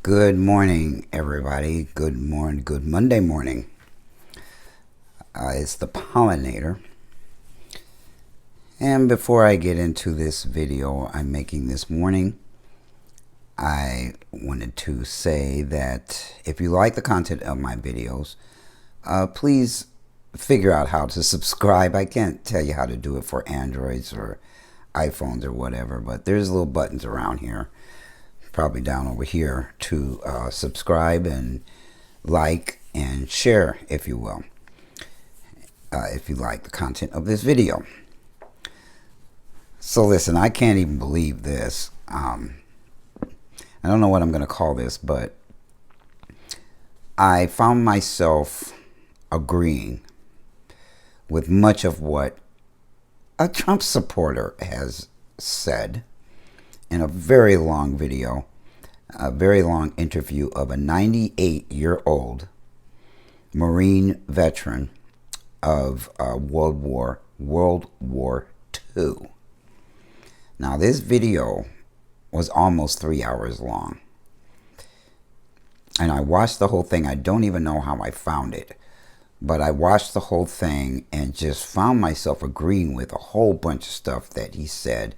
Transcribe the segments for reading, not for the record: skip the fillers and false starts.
Good morning, everybody. Good morning. Good Monday morning. It's the pollinator. And before I get into this video I'm making this morning, I wanted to say that if you like the content of my videos, please figure out how to subscribe. I can't tell you how to do it for Androids or iPhones or whatever, but there's little buttons around here, probably down over here, to subscribe and like and share, if you will, if you like the content of this video. So listen, I can't even believe this. I don't know what I'm going to call this, but I found myself agreeing with much of what a Trump supporter has said in a very long video, a very long interview of a 98-year-old Marine veteran of World War II. Now, this video was almost 3 hours long, and I watched the whole thing. I don't even know how I found it, but I watched the whole thing and just found myself agreeing with a whole bunch of stuff that he said,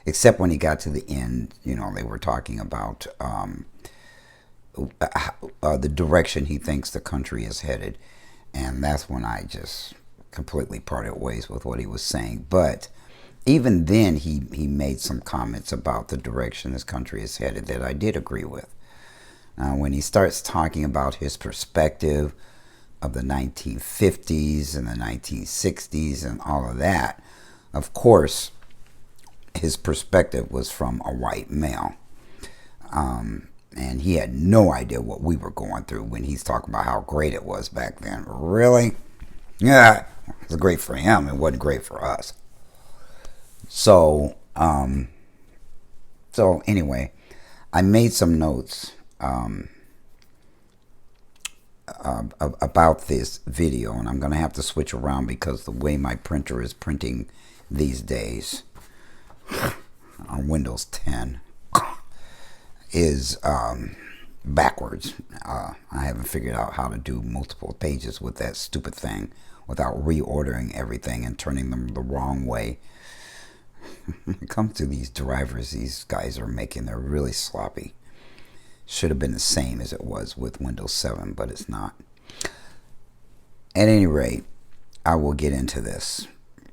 except when he got to the end. You know, they were talking about the direction he thinks the country is headed, and that's when I just completely parted ways with what he was saying. But even then, he made some comments about the direction this country is headed that I did agree with. When he starts talking about his perspective of the 1950s and the 1960s and all of that, of course, his perspective was from a white male. And he had no idea what we were going through when he's talking about how great it was back then. Really? Yeah, it was great for him. It wasn't great for us. So anyway, I made some notes about this video, and I'm going to have to switch around because the way my printer is printing these days on Windows 10 is backwards. I haven't figured out how to do multiple pages with that stupid thing without reordering everything and turning them the wrong way. When it comes to these drivers these guys are making, they're really sloppy. Should have been the same as it was with Windows 7, but it's not. At any rate, I will get into this,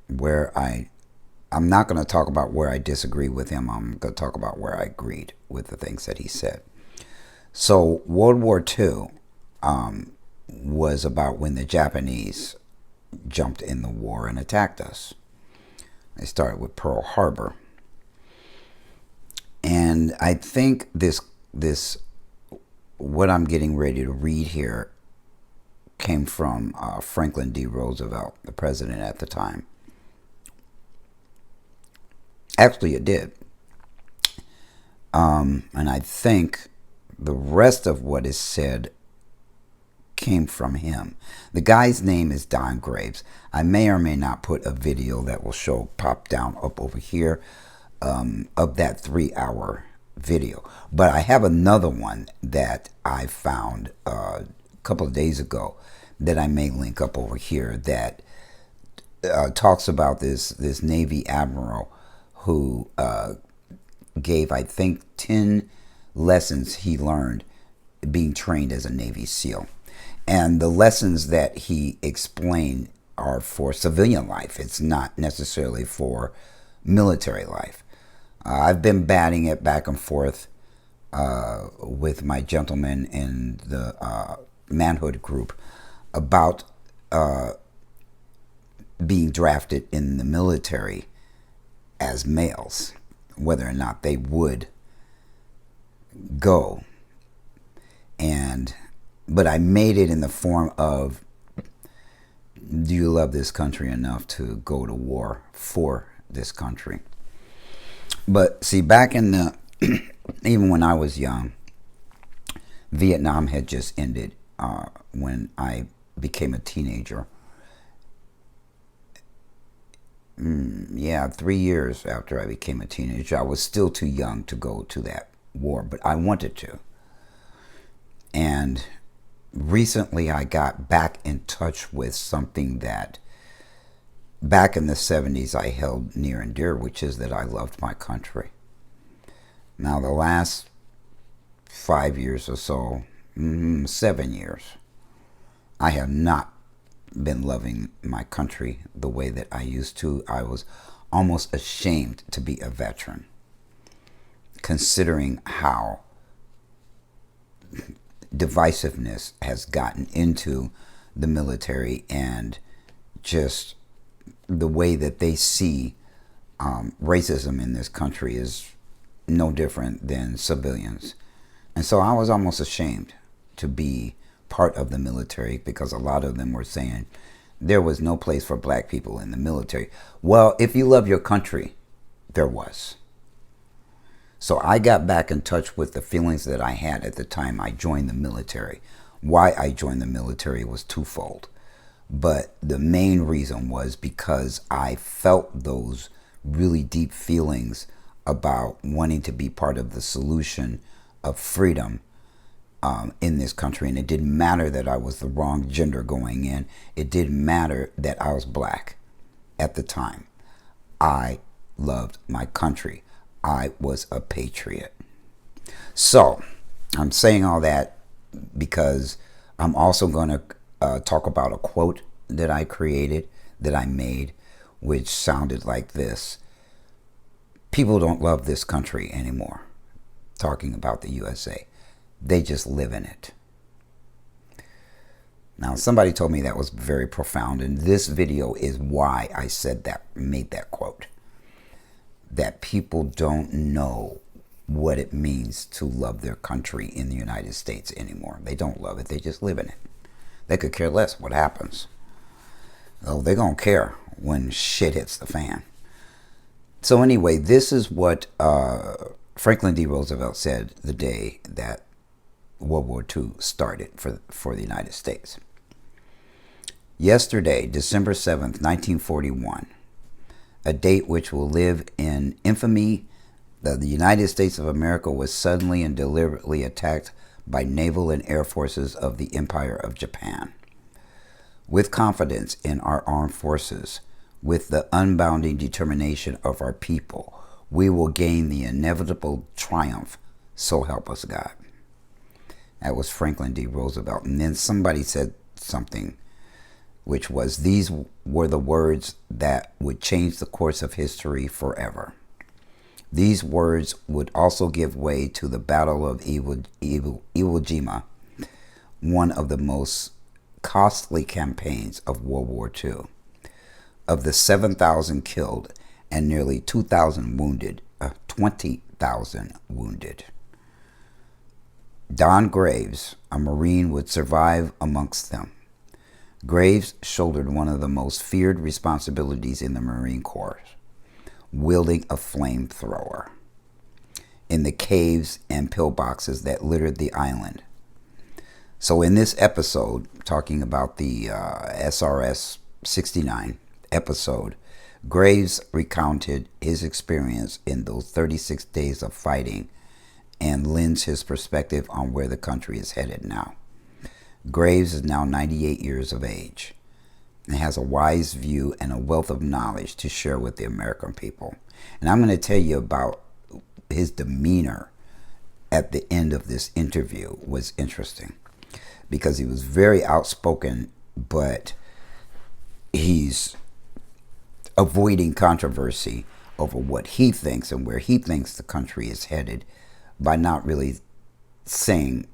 where I'm not going to talk about where I disagree with him. I'm going to talk about where I agreed with the things that he said. So World War II was about when the Japanese jumped in the war and attacked us. They started with Pearl Harbor. And I think this what I'm getting ready to read here came from Franklin D. Roosevelt, the president at the time. Actually, it did. And I think the rest of what is said came from him. The guy's name is Don Graves. I may or may not put a video that will show pop down up over here of that 3-hour video. But I have another one that I found a couple of days ago that I may link up over here that talks about this Navy admiral who gave, I think, 10 lessons he learned being trained as a Navy SEAL. And the lessons that he explained are for civilian life. It's not necessarily for military life. I've been batting it back and forth with my gentleman in the manhood group about being drafted in the military as males, whether or not they would go. But I made it in the form of, do you love this country enough to go to war for this country? But see, back in the, even when I was young, Vietnam had just ended when I became a teenager. Yeah, 3 years after I became a teenager. I was still too young to go to that war, but I wanted to. And recently I got back in touch with something that back in the 70s I held near and dear, which is that I loved my country. Now the last 5 years or so, 7 years, I have not been loving my country the way that I used to. I was almost ashamed to be a veteran, considering how divisiveness has gotten into the military and just the way that they see racism in this country is no different than civilians. And so I was almost ashamed to be part of the military because a lot of them were saying there was no place for black people in the military. Well, if you love your country, there was. So I got back in touch with the feelings that I had at the time I joined the military. Why I joined the military was twofold. But the main reason was because I felt those really deep feelings about wanting to be part of the solution of freedom in this country. And it didn't matter that I was the wrong gender going in. It didn't matter that I was black at the time. I loved my country. I was a patriot. So I'm saying all that because I'm also going to talk about a quote that I created, that I made, which sounded like this: people don't love this country anymore. Talking about the USA. They just live in it. Now, somebody told me that was very profound, and this video is why I said that, made that quote. That people don't know what it means to love their country in the United States anymore. They don't love it. They just live in it. They could care less what happens. Oh, they're going to care when shit hits the fan. So anyway, this is what Franklin D. Roosevelt said the day that World War II started for the United States. Yesterday, December 7th, 1941, a date which will live in infamy, that the United States of America was suddenly and deliberately attacked by naval and air forces of the Empire of Japan. With confidence in our armed forces, with the unbounding determination of our people, we will gain the inevitable triumph, so help us God. That was Franklin D. Roosevelt. And then somebody said something, which was, these were the words that would change the course of history forever. These words would also give way to the Battle of Iwo Jima, one of the most costly campaigns of World War II. Of the 7,000 killed and nearly 2,000 wounded, 20,000 wounded. Don Graves, a Marine, would survive amongst them. Graves shouldered one of the most feared responsibilities in the Marine Corps, wielding a flamethrower in the caves and pillboxes that littered the island. So in this episode, talking about the SRS 69 episode, Graves recounted his experience in those 36 days of fighting and lends his perspective on where the country is headed now. Graves is now 98 years of age and has a wise view and a wealth of knowledge to share with the American people. And I'm going to tell you about his demeanor at the end of this interview was interesting, because he was very outspoken, but he's avoiding controversy over what he thinks and where he thinks the country is headed by not really saying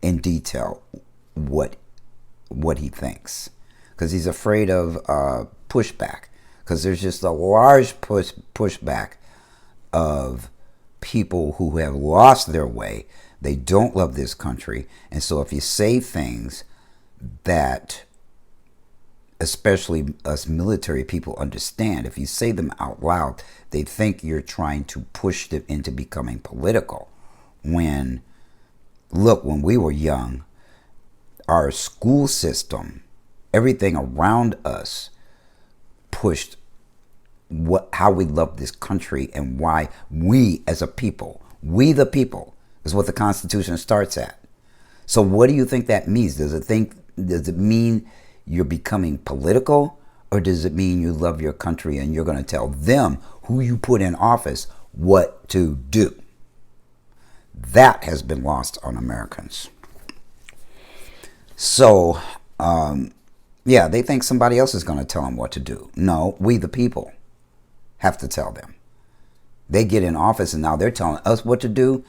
in detail what he thinks, because he's afraid of pushback, because there's just a large pushback of people who have lost their way. They don't love this country, and so if you say things that especially us military people understand, if you say them out loud, they think you're trying to push them into becoming political. When, look, when we were young, our school system, everything around us pushed how we love this country and why we as a people, we the people, is what the Constitution starts at. So what do you think that means? Does it mean you're becoming political, or does it mean you love your country and you're going to tell them who you put in office what to do? That has been lost on Americans. So, yeah, they think somebody else is going to tell them what to do. No, we the people have to tell them. They get in office and now they're telling us what to do.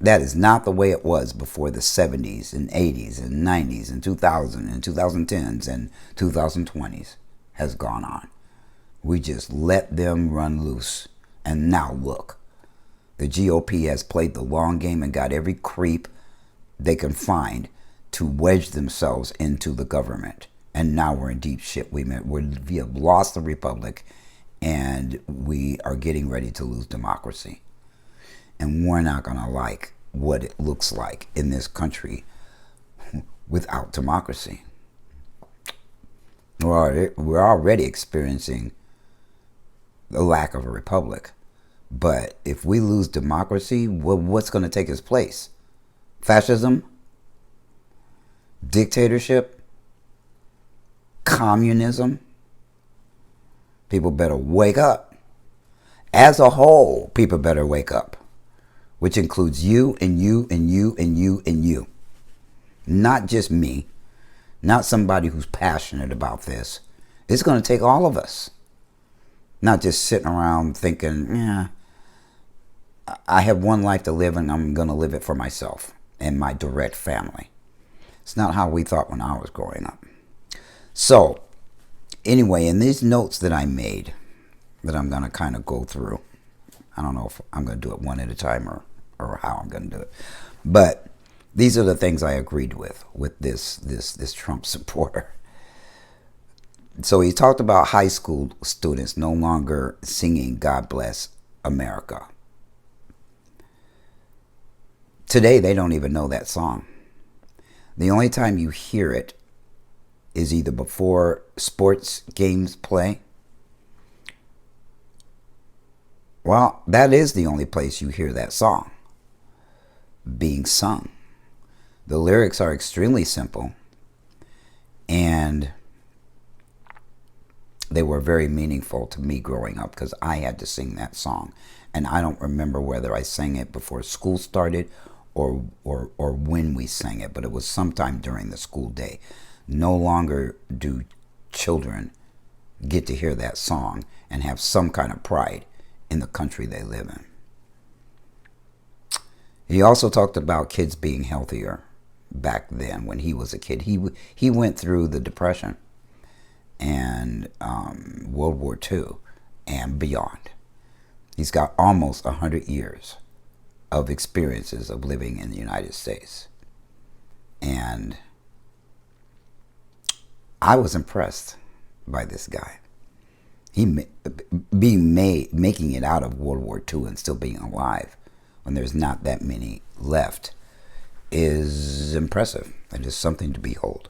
That is not the way it was before the 70s and 80s and 90s and 2000 and 2010s and 2020s has gone on. We just let them run loose. And now look, the GOP has played the long game and got every creep they can find to wedge themselves into the government. And now we're in deep shit. We have lost the republic and we are getting ready to lose democracy. And we're not going to like what it looks like in this country without democracy. We're already experiencing the lack of a republic. But if we lose democracy, what's going to take its place? Fascism? Dictatorship? Communism? People better wake up. As a whole, people better wake up. Which includes you and you and you and you and you. Not just me. Not somebody who's passionate about this. It's going to take all of us. Not just sitting around thinking, yeah, I have one life to live and I'm going to live it for myself and my direct family. It's not how we thought when I was growing up. So, anyway, in these notes that I made, that I'm going to kind of go through, I don't know if I'm going to do it one at a time or how I'm going to do it. But these are the things I agreed with this Trump supporter. So he talked about high school students no longer singing God Bless America. Today, they don't even know that song. The only time you hear it is either before sports games play. Well, that is the only place you hear that song being sung. The lyrics are extremely simple, and they were very meaningful to me growing up because I had to sing that song. And I don't remember whether I sang it before school started or when we sang it, but it was sometime during the school day. No longer do children get to hear that song and have some kind of pride in the country they live in. He also talked about kids being healthier back then when he was a kid. He went through the Depression and World War II and beyond. He's got almost 100 years of experiences of living in the United States. And I was impressed by this guy. Making it out of World War II and still being alive when there's not that many left is impressive. It is something to behold.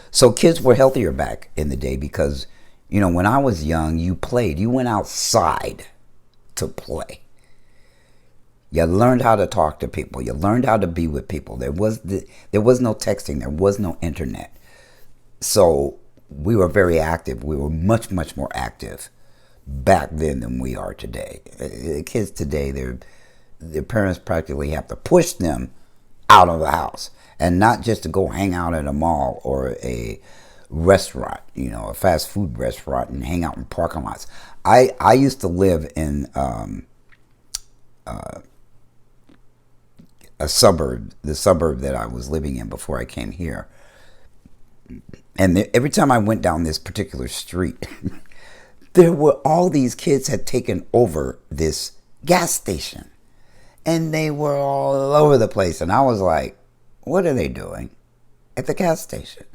So kids were healthier back in the day because, when I was young, you played. You went outside to play. You learned how to talk to people. You learned how to be with people. There was no texting. There was no internet. So we were very active. We were much, much more active back then than we are today. Kids today, their parents practically have to push them out of the house, and not just to go hang out at a mall or a restaurant, a fast food restaurant, and hang out in parking lots. I used to live in a suburb, the suburb that I was living in before I came here. And every time I went down this particular street, there were all these kids had taken over this gas station. And they were all over the place. And I was like, what are they doing at the gas station?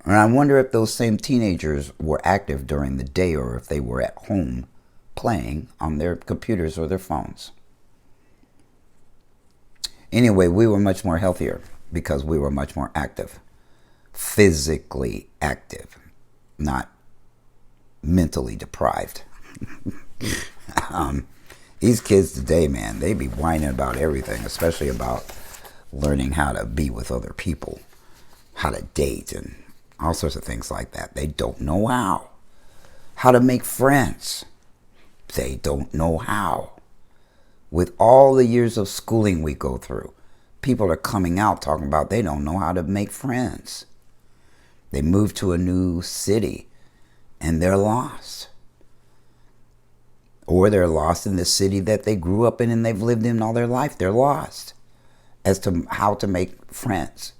And I wonder if those same teenagers were active during the day or if they were at home playing on their computers or their phones. Anyway, we were much more healthier because we were much more active. Physically active, not mentally deprived. These kids today, man, they be whining about everything, especially about learning how to be with other people, how to date, and all sorts of things like that. They don't know how. How to make friends. They don't know how. With all the years of schooling we go through, people are coming out talking about they don't know how to make friends. They move to a new city and they're lost. Or they're lost in the city that they grew up in and they've lived in all their life. They're lost as to how to make friends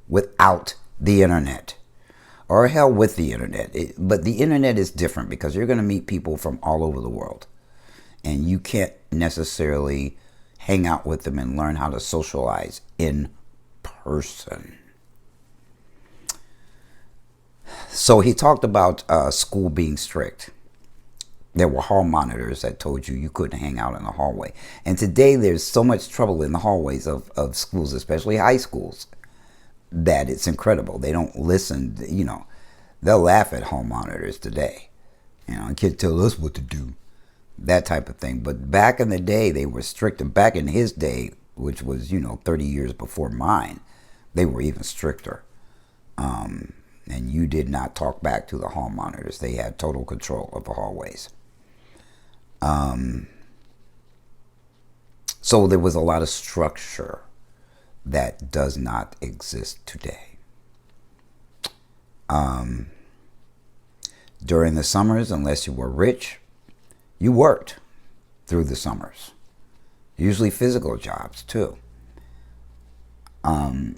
without the internet. Or hell, with the internet. But the internet is different because you're going to meet people from all over the world. And you can't necessarily hang out with them and learn how to socialize in person. So he talked about school being strict. There were hall monitors that told you couldn't hang out in the hallway. And today there's so much trouble in the hallways of schools, especially high schools, that it's incredible. They don't listen, they'll laugh at hall monitors today. Kids tell us what to do, that type of thing. But back in the day, they were strict. And back in his day, which was, 30 years before mine, they were even stricter. And you did not talk back to the hall monitors. They had total control of the hallways. So there was a lot of structure that does not exist today. During the summers, unless you were rich, you worked through the summers. Usually physical jobs too. Why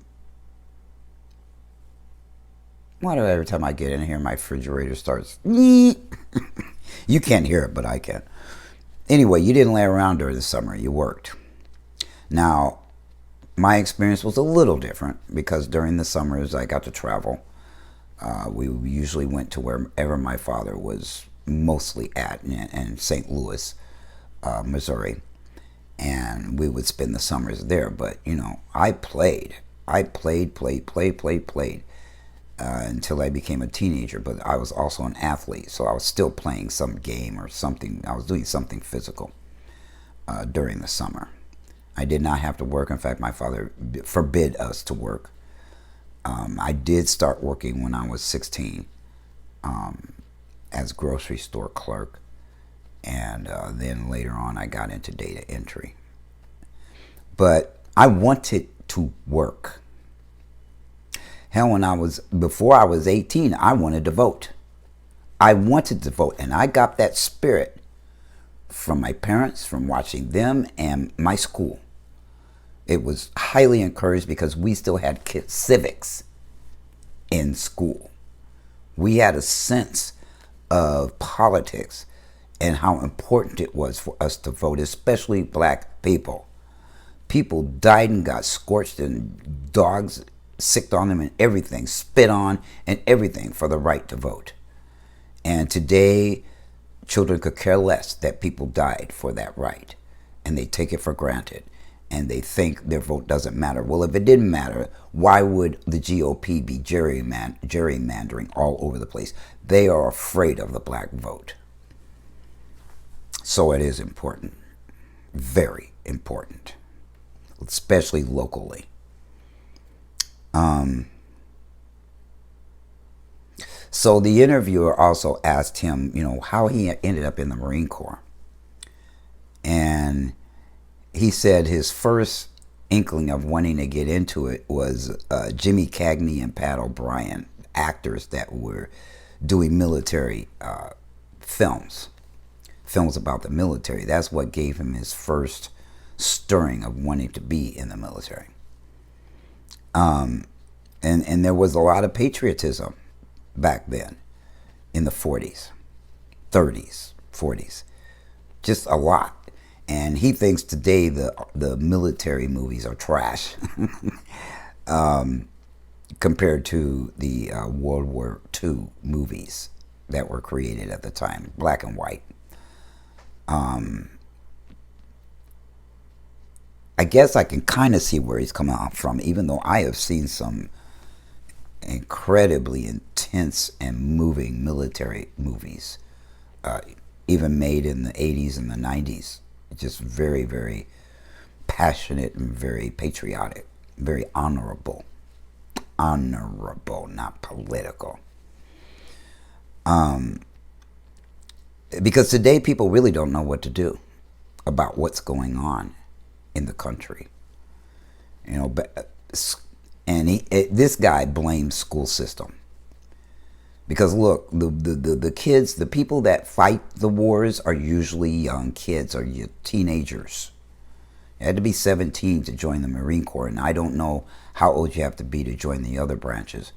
do every time I get in here, my refrigerator starts? You can't hear it, but I can. Anyway, you didn't lay around during the summer. You worked. Now, my experience was a little different because during the summers I got to travel. We usually went to wherever my father was mostly at in St. Louis, Missouri. And we would spend the summers there. But, I played. I played. Until I became a teenager, but I was also an athlete, so I was still playing some game or something. I was doing something physical during the summer. I did not have to work. In fact, my father forbid us to work. I did start working when I was 16 as grocery store clerk, and then later on I got into data entry. But I wanted to work. Hell, before I was 18, I wanted to vote. I wanted to vote, and I got that spirit from my parents, from watching them, and my school. It was highly encouraged because we still had civics in school. We had a sense of politics and how important it was for us to vote, especially black people. People died and got scorched, and dogs sicked on them and everything, spit on and everything for the right to vote. And today, children could care less that people died for that right. And they take it for granted. And they think their vote doesn't matter. Well, if it didn't matter, why would the GOP be gerrymandering all over the place? They are afraid of the black vote. So it is important. Very important. Especially locally. So the interviewer also asked him, how he ended up in the Marine Corps. And he said his first inkling of wanting to get into it was Jimmy Cagney and Pat O'Brien, actors that were doing military films about the military. That's what gave him his first stirring of wanting to be in the military. And there was a lot of patriotism back then in the 40s, 30s, 40s. Just a lot. And he thinks today the military movies are trash compared to the World War II movies that were created at the time, black and white. I guess I can kind of see where he's coming from, even though I have seen some incredibly intense and moving military movies, even made in the 80s and the 90s, Just very, very passionate and very patriotic, very honorable. Honorable, not political. Because today people really don't know what to do about what's going on in the country. You know, and this guy blames school system. Because look, the kids, the people that fight the wars are usually young kids or teenagers. You had to be 17 to join the Marine Corps, and I don't know how old you have to be to join the other branches,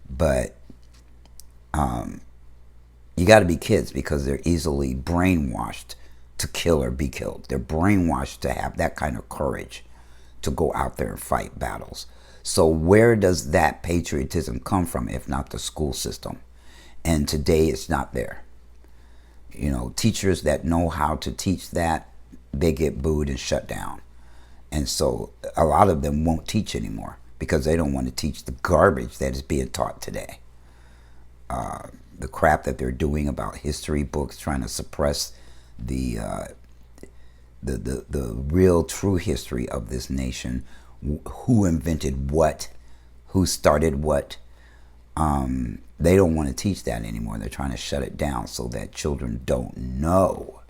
but you got to be kids because they're easily brainwashed to kill or be killed. They're brainwashed to have that kind of courage to go out there and fight battles. So where does that patriotism come from if not the school system? And today it's not there. You know, teachers that know how to teach that, they get booed and shut down. And so a lot of them won't teach anymore because they don't want to teach the garbage that is being taught today. The crap that they're doing about history books, trying to suppress the real true history of this nation, who invented what, who started what. They don't want to teach that anymore. They're trying to shut it down so that children don't know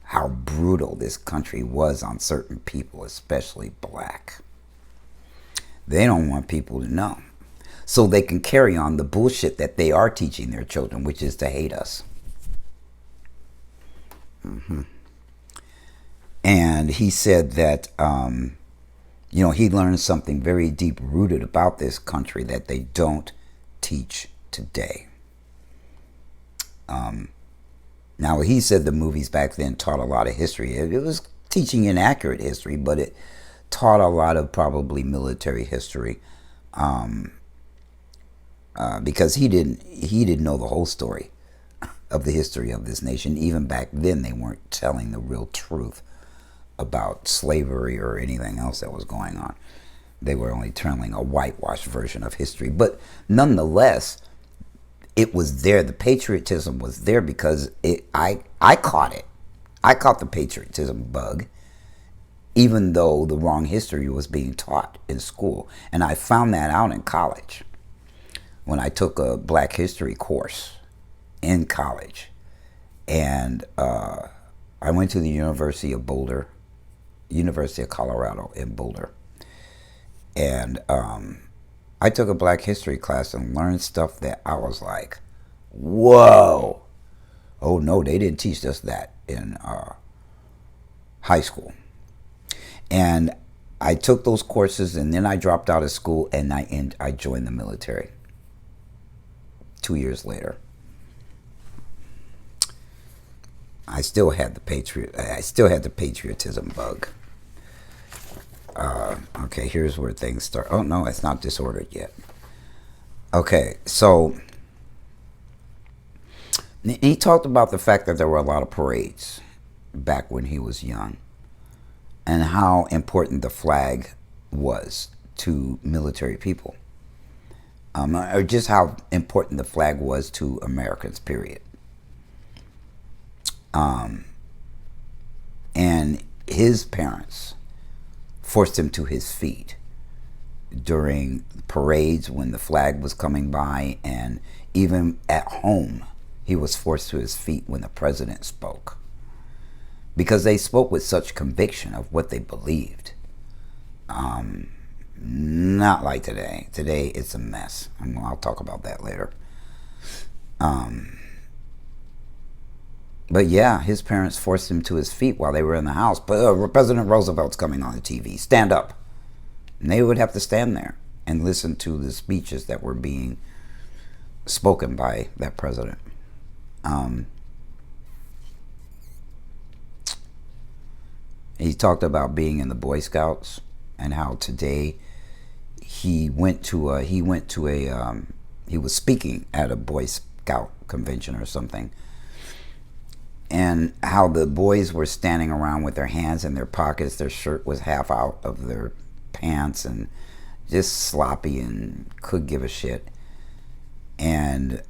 how brutal this country was on certain people, especially black. They don't want people to know. So they can carry on the bullshit that they are teaching their children, which is to hate us. And he said that, you know, he learned something very deep-rooted about this country that they don't teach today. Now, he said the movies back then taught a lot of history. It was teaching inaccurate history, but it taught a lot of probably military history, because he didn't know the whole story of the history of this nation. Even back then, they weren't telling the real truth about slavery or anything else that was going on. They were only telling a whitewashed version of history. But nonetheless, it was there. The patriotism was there because I caught it. I caught the patriotism bug, even though the wrong history was being taught in school. And I found that out in college when I took a black history course in college. And I went to the University of Boulder, University of Colorado in Boulder. And I took a black history class and learned stuff that I was like, whoa. Oh, no, they didn't teach us that in high school. And I took those courses, and then I dropped out of school, and I joined the military 2 years later. I still had the patriotism bug. Okay, here's where things start. Oh, no, it's not disordered yet. Okay, so he talked about the fact that there were a lot of parades back when he was young and how important the flag was to military people, or just how important the flag was to Americans, period. And his parents forced him to his feet during parades when the flag was coming by, and even at home he was forced to his feet when the president spoke, because they spoke with such conviction of what they believed. Not like today. Today it's a mess. I'll talk about that later. But yeah, his parents forced him to his feet while they were in the house. But President Roosevelt's coming on the TV. Stand up. And they would have to stand there and listen to the speeches that were being spoken by that president. He talked about being in the Boy Scouts and how today he was speaking at a Boy Scout convention or something, and how the boys were standing around with their hands in their pockets. Their shirt was half out of their pants and just sloppy and could give a shit. And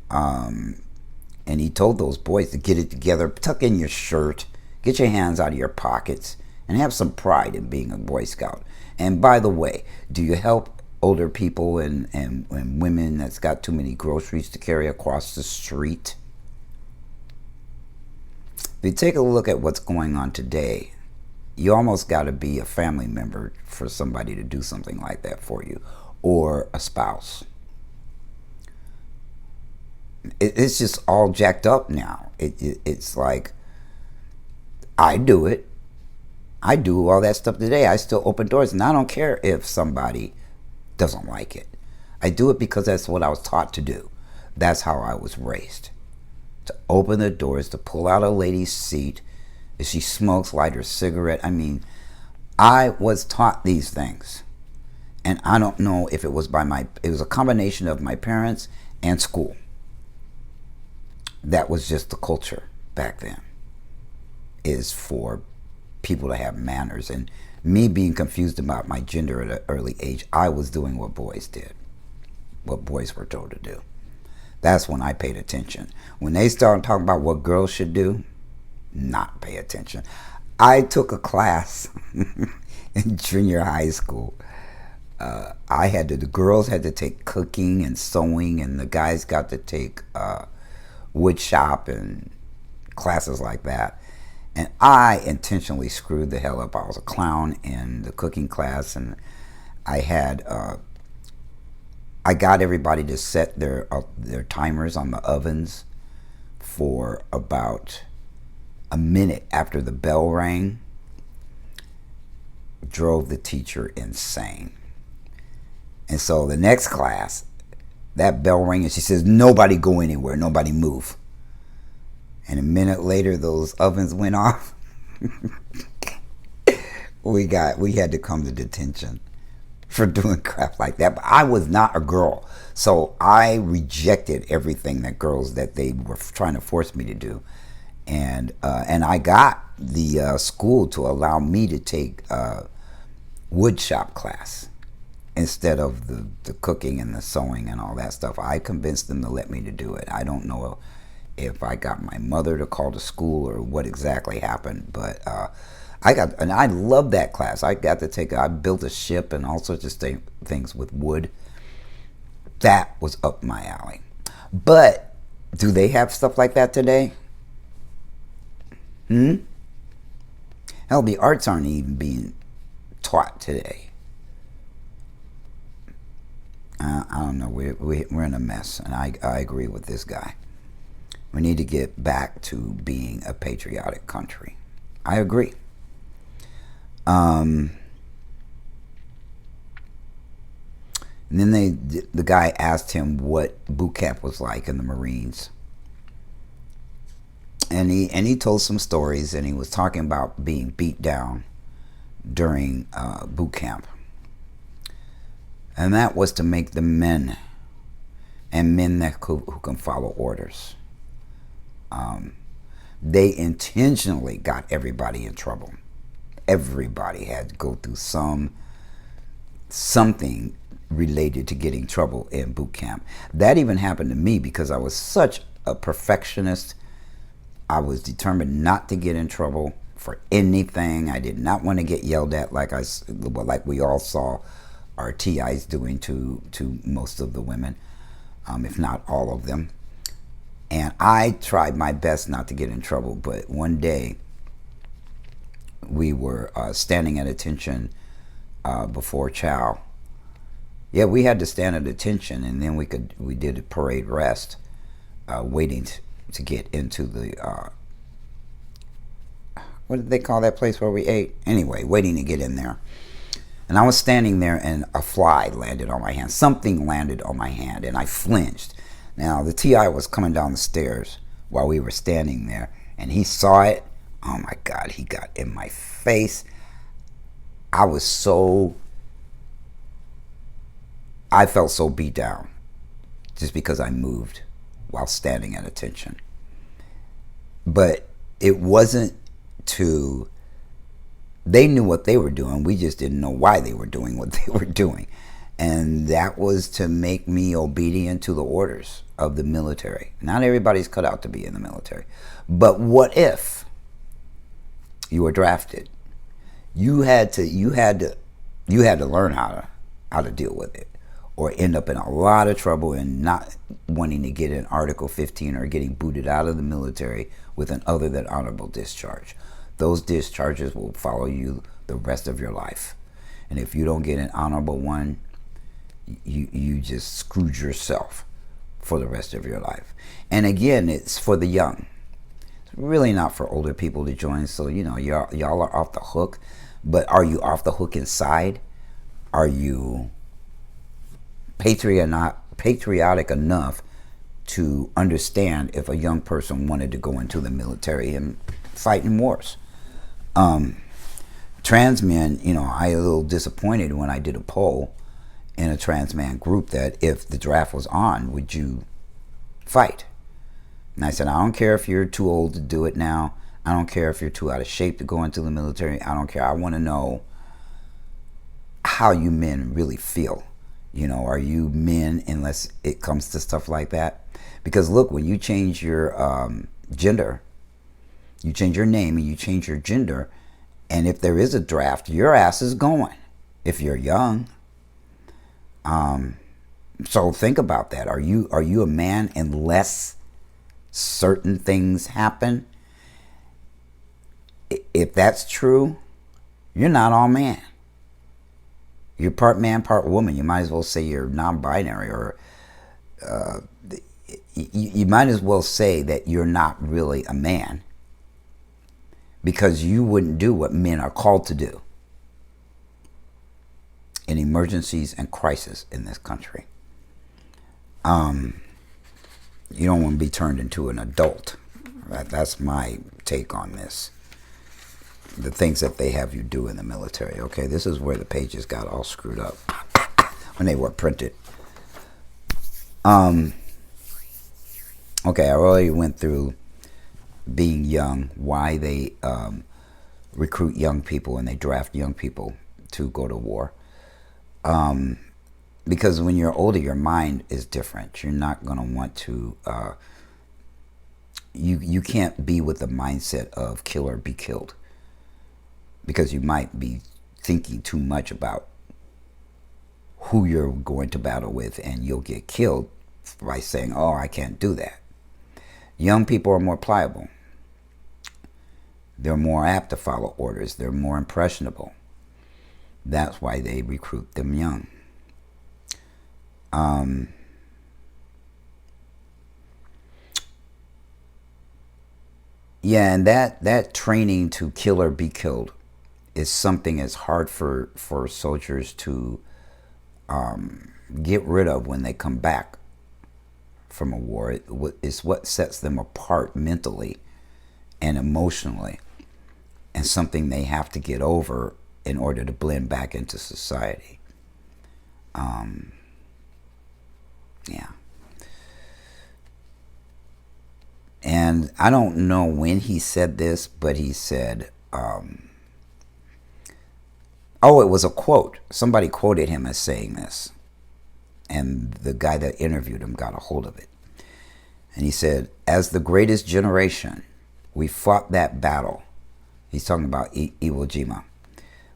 he told those boys to get it together, tuck in your shirt, Get your hands out of your pockets and have some pride in being a Boy Scout. And by the way, do you help older people and women that's got too many groceries to carry across the street? If you take a look at what's going on today, you almost got to be a family member for somebody to do something like that for you, or a spouse. It's just all jacked up now. It's like, I do it. I do all that stuff today. I still open doors, and I don't care if somebody doesn't like it. I do it because that's what I was taught to do. That's how I was raised. To open the doors, to pull out a lady's seat. If she smokes, light her cigarette. I mean, I was taught these things. And I don't know if it was it was a combination of my parents and school. That was just the culture back then, is for people to have manners. And me being confused about my gender at an early age, I was doing what boys did, what boys were told to do. That's when I paid attention. When they started talking about what girls should do, not pay attention. I took a class in junior high school. The girls had to take cooking and sewing, and the guys got to take wood shop and classes like that. And I intentionally screwed the hell up. I was a clown in the cooking class, and I got everybody to set their timers on the ovens for about a minute after the bell rang. Drove the teacher insane. And so the next class, that bell rang, and she says, nobody go anywhere, nobody move. And a minute later, those ovens went off. we had to come to detention for doing crap like that. But I was not a girl, so I rejected everything that they were trying to force me to do. And I got the school to allow me to take wood shop class instead of the cooking and the sewing and all that stuff. I convinced them to let me to do it. I don't know if I got my mother to call the school or what exactly happened, but I loved that class. I built a ship and all sorts of things with wood. That was up my alley. But do they have stuff like that today? Hell, the arts aren't even being taught today. I don't know. We're in a mess, and I agree with this guy. We need to get back to being a patriotic country. I agree. And then the guy asked him what boot camp was like in the Marines. And he told some stories, and he was talking about being beat down during boot camp. And that was to make them men, and men who can follow orders. They intentionally got everybody in trouble. Everybody had to go through something related to getting trouble in boot camp. That even happened to me because I was such a perfectionist. I was determined not to get in trouble for anything. I did not want to get yelled at like we all saw our TIs doing to most of the women, if not all of them. And I tried my best not to get in trouble, but one day we were standing at attention before chow. Yeah, we had to stand at attention, and then we did a parade rest, waiting to get into the what did they call that place where we ate? Anyway, waiting to get in there. And I was standing there, and a fly landed on my hand. Something landed on my hand, and I flinched. Now, the TI was coming down the stairs while we were standing there, and he saw it. Oh, my God, he got in my face. I felt so beat down just because I moved while standing at attention. But it wasn't they knew what they were doing. We just didn't know why they were doing what they were doing. And that was to make me obedient to the orders of the military. Not everybody's cut out to be in the military. But what if You were drafted. You had to learn how to deal with it, or end up in a lot of trouble and not wanting to get an Article 15 or getting booted out of the military with an other than honorable discharge. Those discharges will follow you the rest of your life. And if you don't get an honorable one, you just screwed yourself for the rest of your life. And again, it's for the young. It's really not for older people to join. So, y'all are off the hook. But are you off the hook inside? Are you patriotic enough to understand if a young person wanted to go into the military and fight in wars? Trans men, I was a little disappointed when I did a poll in a trans man group that if the draft was on, would you fight? And I said, I don't care if you're too old to do it now. I don't care if you're too out of shape to go into the military. I don't care. I want to know how you men really feel. Are you men unless it comes to stuff like that? Because look, when you change your gender, you change your name and you change your gender, and if there is a draft, your ass is going if you're young. So think about that. Are you a man unless certain things happen? If that's true, you're not all man. You're part man, part woman. You might as well say you're non-binary, or you might as well say that you're not really a man, because you wouldn't do what men are called to do in emergencies and crisis in this country. You don't want to be turned into an adult. That's my take on this. The things that they have you do in the military. Okay, this is where the pages got all screwed up when they were printed. Okay, I already went through being young, why they recruit young people and they draft young people to go to war. Because when you're older, your mind is different. You're not going to want to... You can't be with the mindset of kill or be killed, because you might be thinking too much about who you're going to battle with, and you'll get killed by saying, oh, I can't do that. Young people are more pliable. They're more apt to follow orders. They're more impressionable. That's why they recruit them young. Yeah, and that training to kill or be killed is something that's hard for soldiers to get rid of when they come back from a war. It's what sets them apart mentally and emotionally, and something they have to get over in order to blend back into society. Yeah. And I don't know when he said this, but he said, oh, it was a quote. Somebody quoted him as saying this, and the guy that interviewed him got a hold of it. And he said, as the greatest generation, we fought that battle. He's talking about Iwo Jima.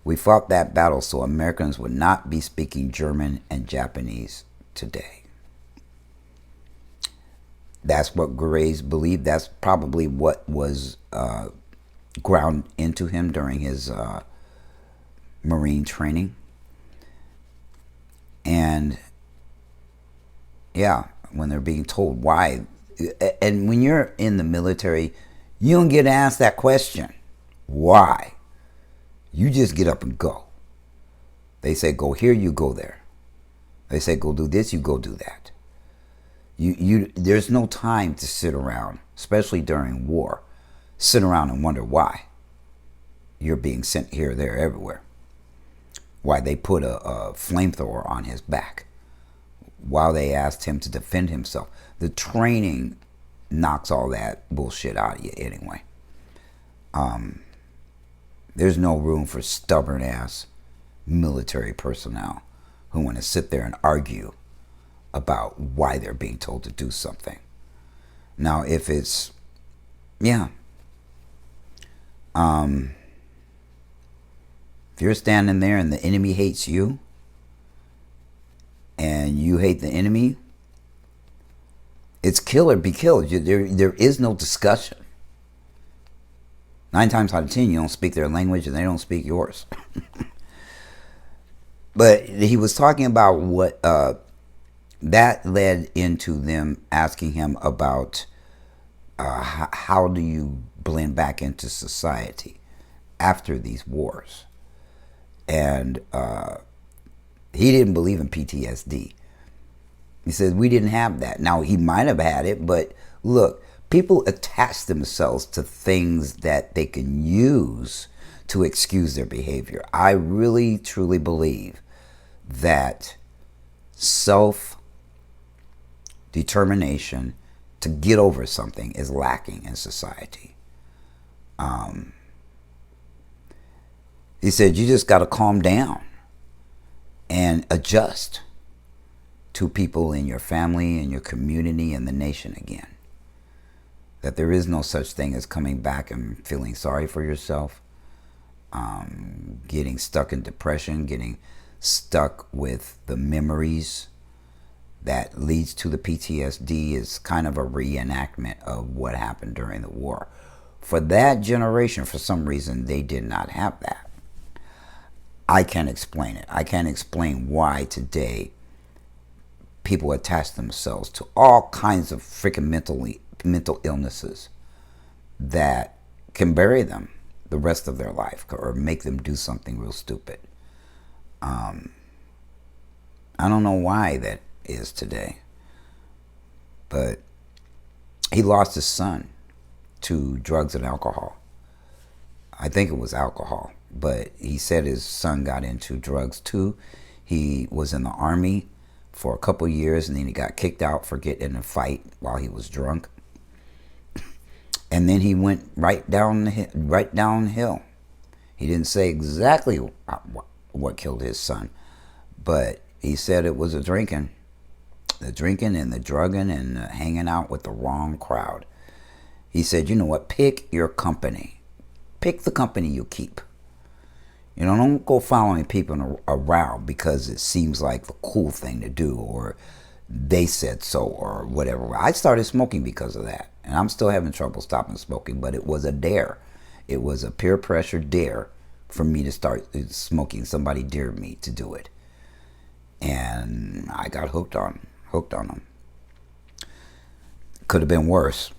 We fought that battle so Americans would not be speaking German and Japanese today. That's what Graves believed. That's probably what was ground into him during his Marine training. And yeah, when they're being told why. And when you're in the military, you don't get asked that question. Why? You just get up and go. They say go here, you go there. They say go do this, you go do that. There's no time to sit around, especially during war, sit around and wonder why you're being sent here, there, everywhere. Why they put a flamethrower on his back. Why they asked him to defend himself. The training knocks all that bullshit out of you anyway. There's no room for stubborn ass military personnel who want to sit there and argue about why they're being told to do something. Now, if it's, yeah. If you're standing there and the enemy hates you and you hate the enemy, it's kill or be killed. There is no discussion. 9 times out of 10, you don't speak their language and they don't speak yours. But he was talking about what that led into them asking him about how do you blend back into society after these wars. And he didn't believe in PTSD. He said we didn't have that. Now, he might have had it, but look, people attach themselves to things that they can use to excuse their behavior. I really, truly believe that self-determination to get over something is lacking in society. He said you just got to calm down and adjust to people in your family and your community and the nation again. That there is no such thing as coming back and feeling sorry for yourself, getting stuck in depression, getting stuck with the memories that leads to the PTSD is kind of a reenactment of what happened during the war. For that generation, for some reason, they did not have that. I can't explain it. I can't explain why today people attach themselves to all kinds of freaking mental illnesses that can bury them the rest of their life or make them do something real stupid. I don't know why that is today, but he lost his son to drugs and alcohol. I think it was alcohol, but he said his son got into drugs too. He was in the army for a couple years and then he got kicked out for getting in a fight while he was drunk. And then he went right downhill. He didn't say exactly what killed his son, but he said it was the drinking and the drugging and the hanging out with the wrong crowd. He said, you know what, pick your company. Pick the company you keep. You know, don't go following people around because it seems like the cool thing to do or they said so or whatever. I started smoking because of that. And I'm still having trouble stopping smoking, but it was a dare. It was a peer pressure dare for me to start smoking. Somebody dared me to do it. And I got hooked on them. Could have been worse.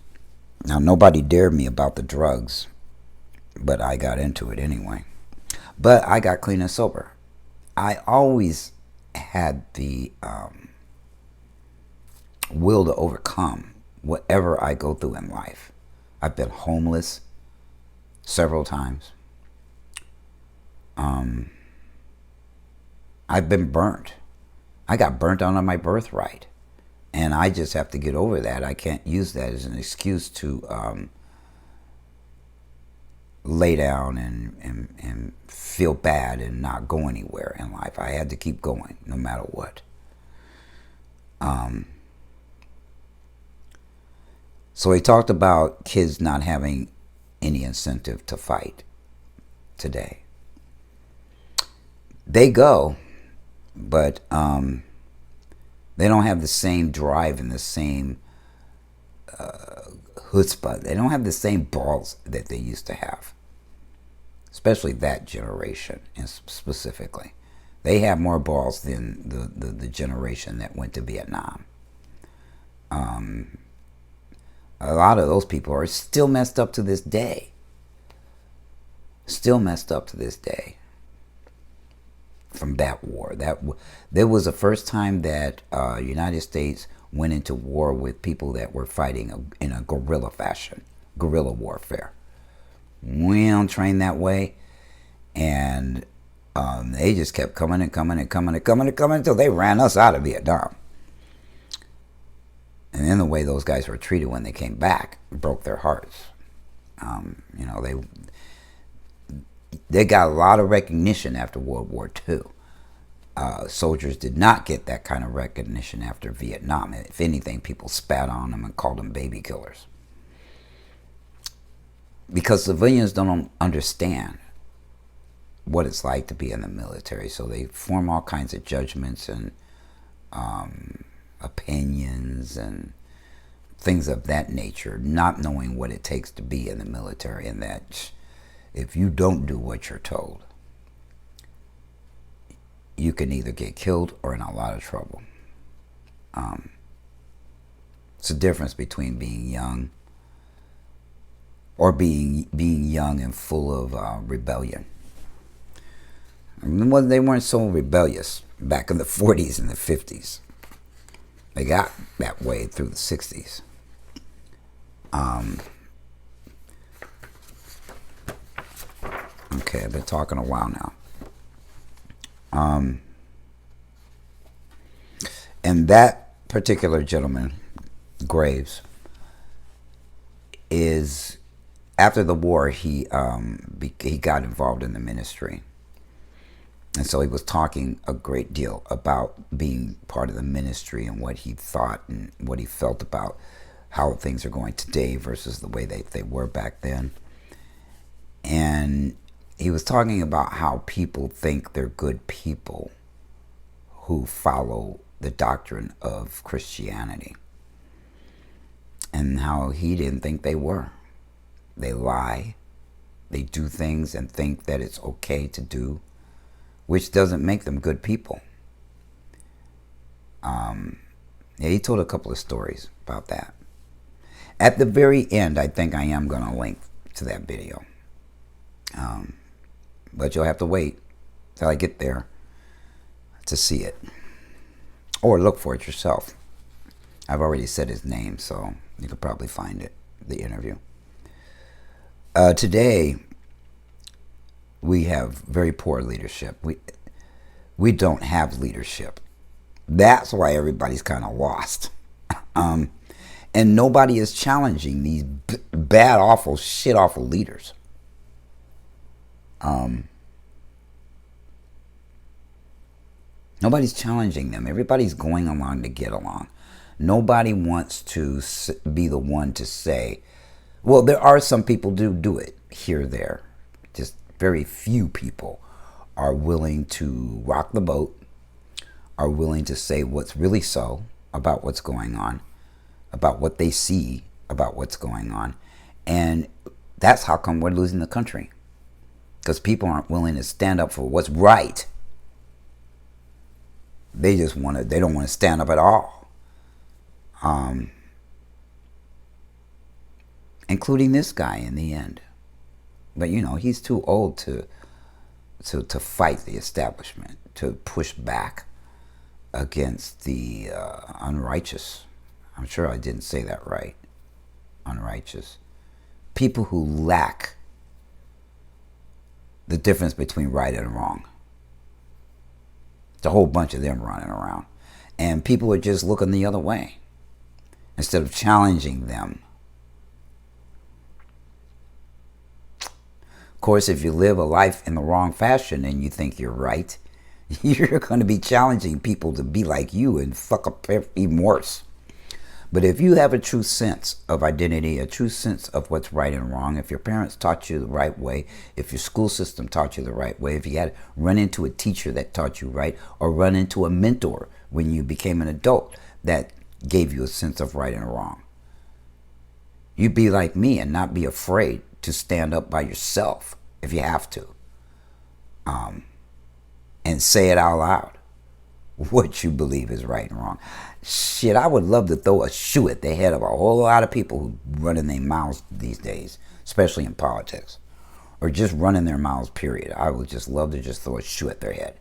Now, nobody dared me about the drugs, but I got into it anyway. But I got clean and sober. I always had the will to overcome whatever I go through in life. I've been homeless several times. I've been burnt. I got burnt out on my birthright. And I just have to get over that. I can't use that as an excuse to lay down and feel bad and not go anywhere in life. I had to keep going no matter what. So he talked about kids not having any incentive to fight today. They go, but they don't have the same drive and the same chutzpah. They don't have the same balls that they used to have, especially that generation and specifically. They have more balls than the generation that went to Vietnam. A lot of those people are still messed up to this day. Still messed up to this day from that war. There was the first time that United States went into war with people that were fighting in a guerrilla fashion, guerrilla warfare. We don't train that way, and they just kept coming until they ran us out of Vietnam. And then the way those guys were treated when they came back broke their hearts. They got a lot of recognition after World War II. Soldiers did not get that kind of recognition after Vietnam. If anything, people spat on them and called them baby killers. Because civilians don't understand what it's like to be in the military. So they form all kinds of judgments and opinions and things of that nature, not knowing what it takes to be in the military, and that if you don't do what you're told, you can either get killed or in a lot of trouble. It's the difference between being young or being young and full of rebellion. Well, they weren't so rebellious back in the 40s and the 50s. They got that way through the 60s. Okay, I've been talking a while now. And that particular gentleman, Graves, is, after the war, he got involved in the ministry. And so he was talking a great deal about being part of the ministry and what he thought and what he felt about how things are going today versus the way they were back then. And he was talking about how people think they're good people who follow the doctrine of Christianity, and how he didn't think they were. They lie. They do things and think that it's okay to do, which doesn't make them good people. Yeah, he told a couple of stories about that. At the very end, I think I am going to link to that video. But you'll have to wait till I get there to see it. Or look for it yourself. I've already said his name, so you could probably find it, the interview. Today, we have very poor leadership. We don't have leadership. That's why everybody's kind of lost. And nobody is challenging these bad, awful, shit awful leaders. Nobody's challenging them. Everybody's going along to get along. Nobody wants to be the one to say, well, there are some people who do it here or there. Just very few people are willing to rock the boat, are willing to say what's really so about what's going on, about what they see about what's going on. And that's how come we're losing the country. Because people aren't willing to stand up for what's right. They just they don't want to stand up at all. Including this guy in the end. But you know, he's too old to fight the establishment, to push back against the unrighteous. I'm sure I didn't say that right. Unrighteous. People who lack the difference between right and wrong. It's a whole bunch of them running around. And people are just looking the other way instead of challenging them. Of course, if you live a life in the wrong fashion and you think you're right, you're going to be challenging people to be like you and fuck up even worse. But if you have a true sense of identity, a true sense of what's right and wrong, if your parents taught you the right way, if your school system taught you the right way, if you had run into a teacher that taught you right, or run into a mentor when you became an adult that gave you a sense of right and wrong, you'd be like me and not be afraid to stand up by yourself if you have to, and say it out loud what you believe is right and wrong. Shit, I would love to throw a shoe at the head of a whole lot of people who running their mouths these days, especially in politics, or just running their mouths, period. I would just love to just throw a shoe at their head.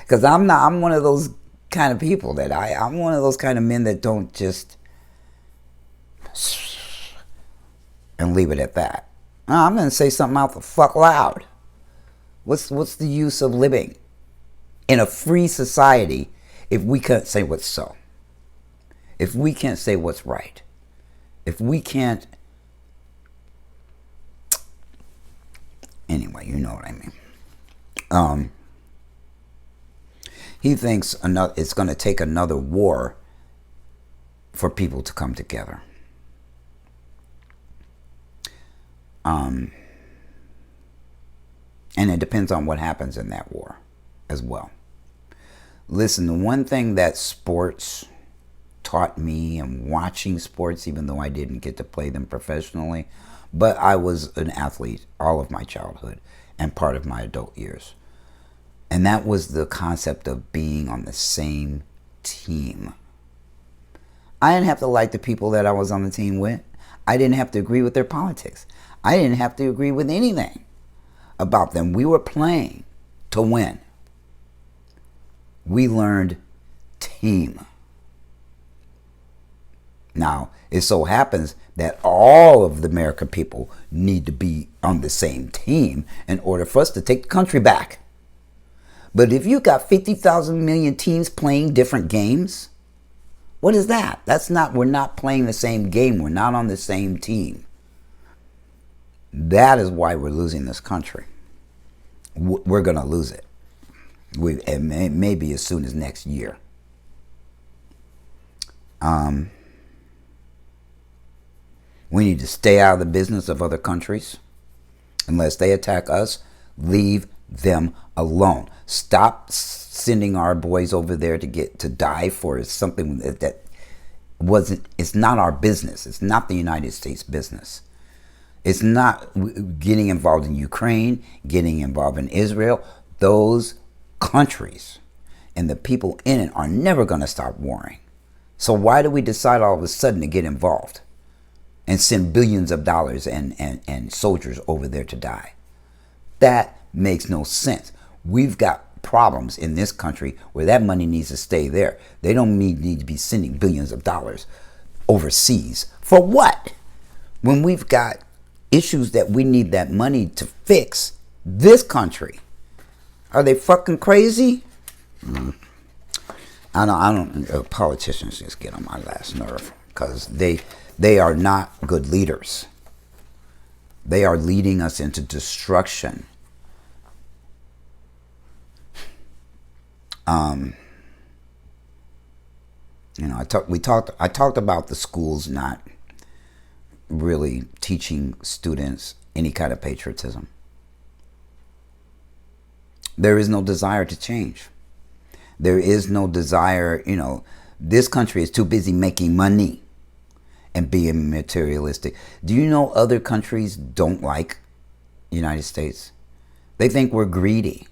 Because I'm one of those kind of people that I'm one of those kind of men that don't just and leave it at that. No, I'm going to say something out the fuck loud. What's the use of living in a free society if we can't say what's so? If we can't say what's right? If we can't... Anyway, you know what I mean. He thinks it's going to take another war for people to come together. And it depends on what happens in that war as well. Listen, the one thing that sports taught me, and watching sports, even though I didn't get to play them professionally, but I was an athlete all of my childhood and part of my adult years. And that was the concept of being on the same team. I didn't have to like the people that I was on the team with. I didn't have to agree with their politics. I didn't have to agree with anything about them. We were playing to win. We learned team. Now, it so happens that all of the American people need to be on the same team in order for us to take the country back. But if you got 50,000 million teams playing different games, what is that? We're not playing the same game. We're not on the same team. That is why we're losing this country. We're going to lose it. Maybe as soon as next year. We need to stay out of the business of other countries. Unless they attack us, leave them alone. Stop sending our boys over there to die for something that wasn't. It's not our business. It's not the United States business. It's not getting involved in Ukraine, getting involved in Israel. Those countries and the people in it are never going to stop warring. So why do we decide all of a sudden to get involved and send billions of dollars and soldiers over there to die? That makes no sense. We've got problems in this country where that money needs to stay there. They don't need to be sending billions of dollars overseas. For what? When we've got issues that we need that money to fix this country. Are they fucking crazy? I don't. Politicians just get on my last nerve because they are not good leaders. They are leading us into destruction. I talked about the schools not really teaching students any kind of patriotism. There is no desire to change. There is no desire, this country is too busy making money and being materialistic. Do you know other countries don't like the United States? They think we're greedy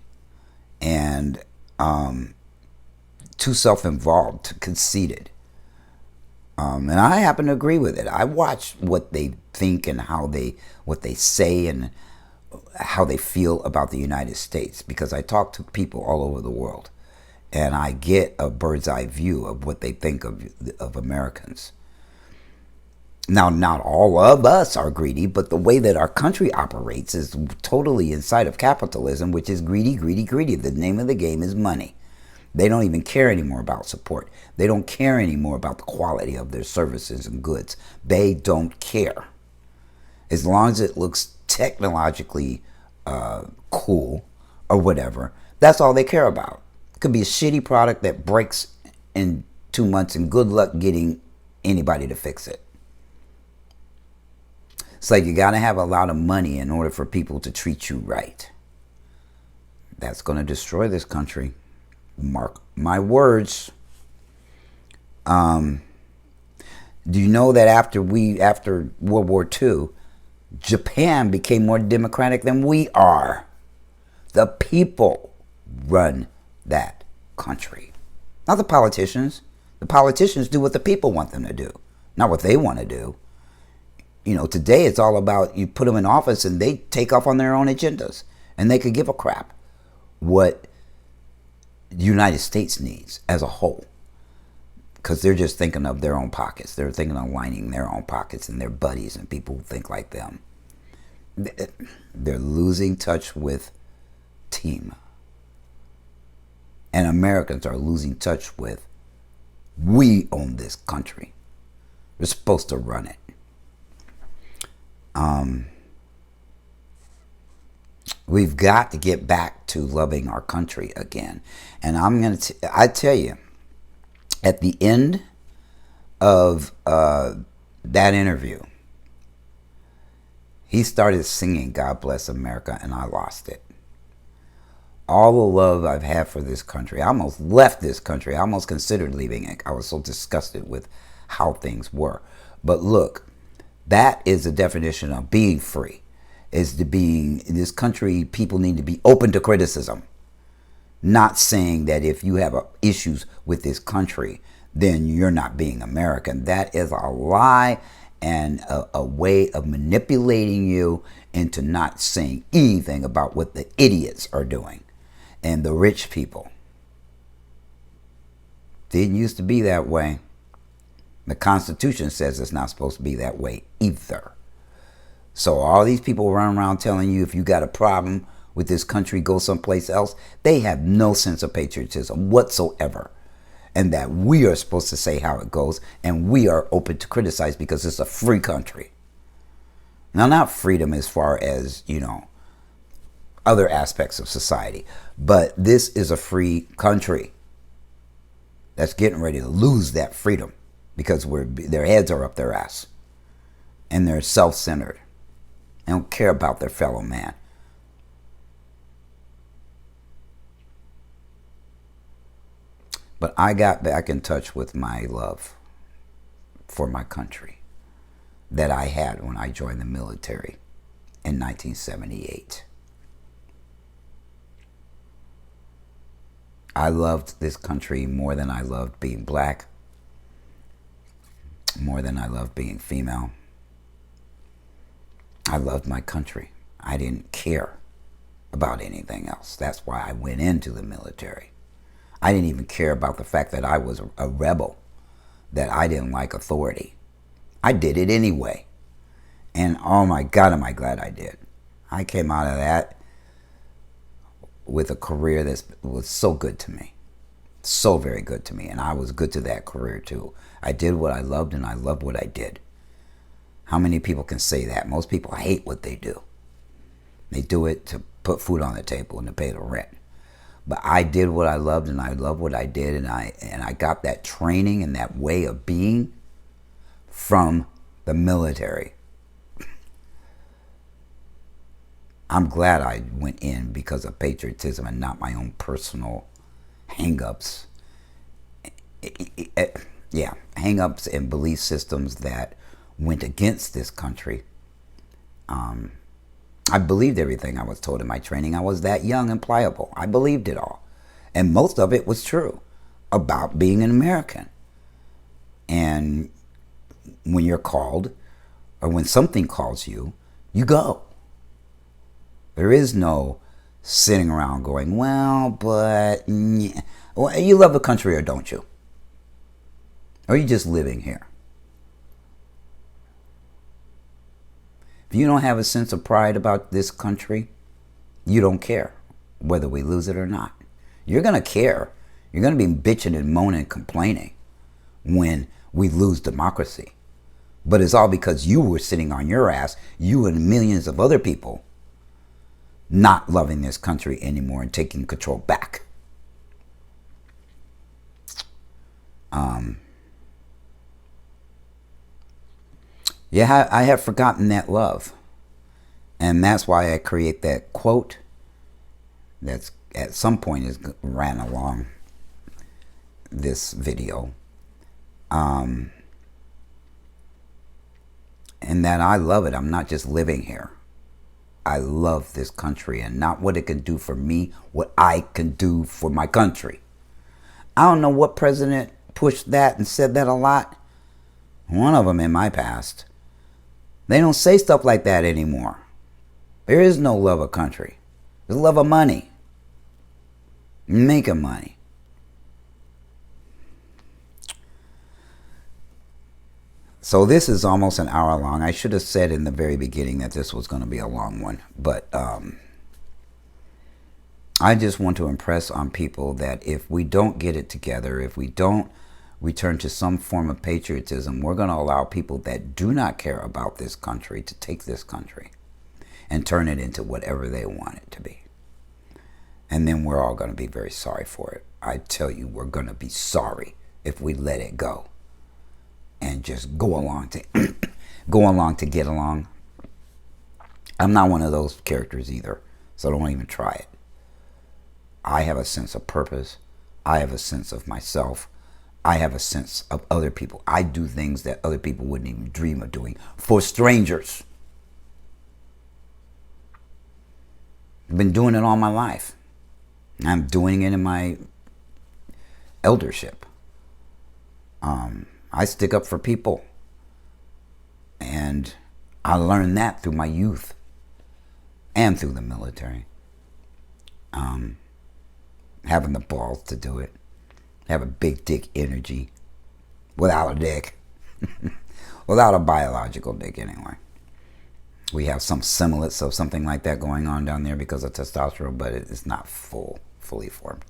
and too self-involved, too conceited. And I happen to agree with it. I watch what they think and what they say and how they feel about the United States because I talk to people all over the world and I get a bird's eye view of what they think of Americans. Now, not all of us are greedy, but the way that our country operates is totally inside of capitalism, which is greedy, greedy, greedy. The name of the game is money. They don't even care anymore about support. They don't care anymore about the quality of their services and goods. They don't care. As long as it looks technologically cool or whatever, that's all they care about. It could be a shitty product that breaks in 2 months and good luck getting anybody to fix it. It's like you got to have a lot of money in order for people to treat you right. That's going to destroy this country. Mark my words. Do you know that after World War II, Japan became more democratic than we are? The people run that country, not the politicians. The politicians do what the people want them to do, not what they want to do. Today it's all about you put them in office and they take off on their own agendas and they could give a crap what the United States needs as a whole, because they're just thinking of their own pockets. They're thinking of lining their own pockets and their buddies and people who think like them. They're losing touch with team. And Americans are losing touch with we own this country. We're supposed to run it. We've got to get back to loving our country again. And I tell you, at the end of that interview, he started singing God Bless America and I lost it. all the love I've had for this country. I almost left this country. I almost considered leaving it. I was so disgusted with how things were. But look, that is the definition of being free. Is to being in this country, people need to be open to criticism. Not saying that if you have issues with this country, then you're not being American. That is a lie and a way of manipulating you into not saying anything about what the idiots are doing and the rich people. Didn't used to be that way. The Constitution says it's not supposed to be that way either. So all these people run around telling you if you got a problem with this country, go someplace else. They have no sense of patriotism whatsoever. And that we are supposed to say how it goes, and we are open to criticize because it's a free country. Now, not freedom as far as, other aspects of society, but this is a free country that's getting ready to lose that freedom because their heads are up their ass and they're self-centered. They don't care about their fellow man. But I got back in touch with my love for my country that I had when I joined the military in 1978. I loved this country more than I loved being black, more than I loved being female. I loved my country. I didn't care about anything else. That's why I went into the military. I didn't even care about the fact that I was a rebel, that I didn't like authority. I did it anyway. And oh my God, am I glad I did. I came out of that with a career that was so good to me. So very good to me. And I was good to that career too. I did what I loved and I loved what I did. How many people can say that? Most people hate what they do. They do it to put food on the table and to pay the rent. But I did what I loved and I loved what I did, and I got that training and that way of being from the military. I'm glad I went in because of patriotism and not my own personal hang-ups. Yeah, hang-ups and belief systems that went against this country. I believed everything I was told in my training. I was that young and pliable. I believed it all. And most of it was true about being an American. And when you're called, or when something calls you, you go. There is no sitting around going, well, but well, you love the country or don't you? Or are you just living here? If you don't have a sense of pride about this country, you don't care whether we lose it or not. You're going to care. You're going to be bitching and moaning and complaining when we lose democracy. But it's all because you were sitting on your ass, you and millions of other people, not loving this country anymore and taking control back. Yeah, I have forgotten that love. And that's why I create that quote that's at some point is ran along this video. And that I love it. I'm not just living here. I love this country and not what it can do for me, what I can do for my country. I don't know what president pushed that and said that a lot. One of them in my past. They don't say stuff like that anymore. There is no love of country. There's love of money. Making money. So this is almost an hour long. I should have said in the very beginning that this was going to be a long one. But I just want to impress on people that if we don't get it together, if we don't return to some form of patriotism, we're going to allow people that do not care about this country to take this country and turn it into whatever they want it to be. And then we're all going to be very sorry for it. I tell you, we're going to be sorry if we let it go and just go along to get along. I'm not one of those characters either, so don't even try it. I have a sense of purpose. I have a sense of myself. I have a sense of other people. I do things that other people wouldn't even dream of doing for strangers. I've been doing it all my life. I'm doing it in my eldership. I stick up for people. And I learned that through my youth and through the military. Having the balls to do it. Have a big dick energy. Without a dick. Without a biological dick, anyway. We have some semblance of something like that going on down there because of testosterone, but it's not fully formed.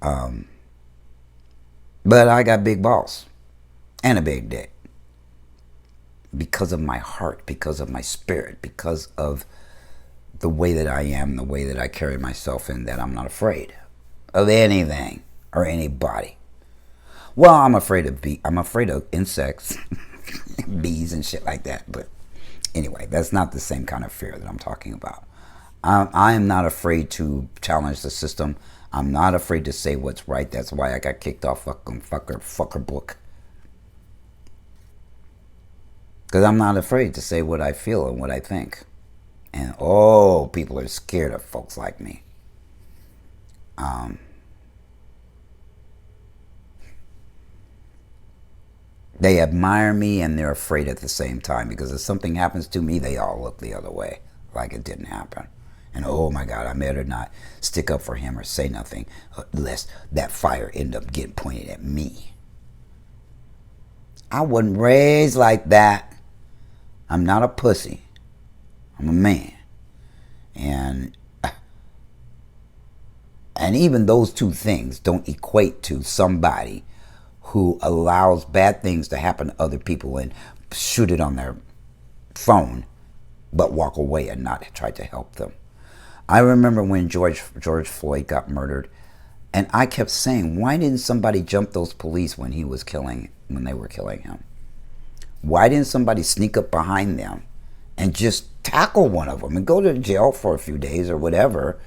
But I got big balls. And a big dick. Because of my heart, because of my spirit, because of the way that I am, the way that I carry myself, and that I'm not afraid of anything or anybody. Well, I'm afraid of insects, bees and shit like that. But anyway, that's not the same kind of fear that I'm talking about. I am not afraid to challenge the system. I'm not afraid to say what's right. That's why I got kicked off fucker book. Because I'm not afraid to say what I feel and what I think. And people are scared of folks like me. They admire me and they're afraid at the same time, because if something happens to me, they all look the other way, like it didn't happen. And oh my God, I better not stick up for him or say nothing, lest that fire end up getting pointed at me. I wasn't raised like that. I'm not a pussy. I'm a man. And even those two things don't equate to somebody who allows bad things to happen to other people and shoot it on their phone, but walk away and not try to help them. I remember when George Floyd got murdered, and I kept saying, why didn't somebody jump those police when they were killing him? Why didn't somebody sneak up behind them and just tackle one of them and go to jail for a few days or whatever,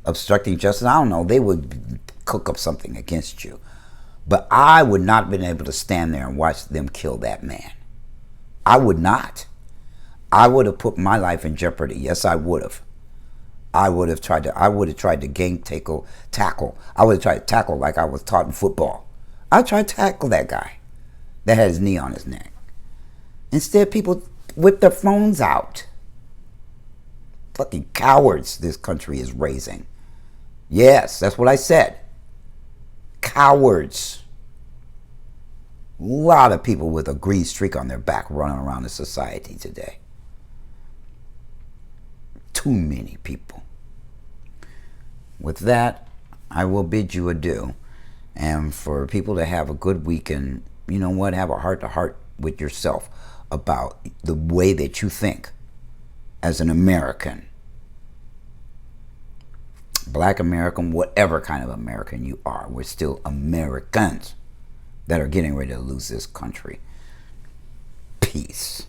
obstructing justice? I don't know. They would cook up something against you. But I would not have been able to stand there and watch them kill that man. I would not. I would have put my life in jeopardy. Yes, I would have. I would have tried to gang tackle. I would have tried to tackle like I was taught in football. I tried to tackle that guy that had his knee on his neck. Instead, people whip their phones out. Fucking cowards this country is raising. Yes, that's what I said. Cowards. A lot of people with a green streak on their back running around the society today. Too many people. With that, I will bid you adieu. And for people to have a good week and, you know what, have a heart-to-heart with yourself about the way that you think as an American. Black American, whatever kind of American you are, we're still Americans that are getting ready to lose this country. Peace.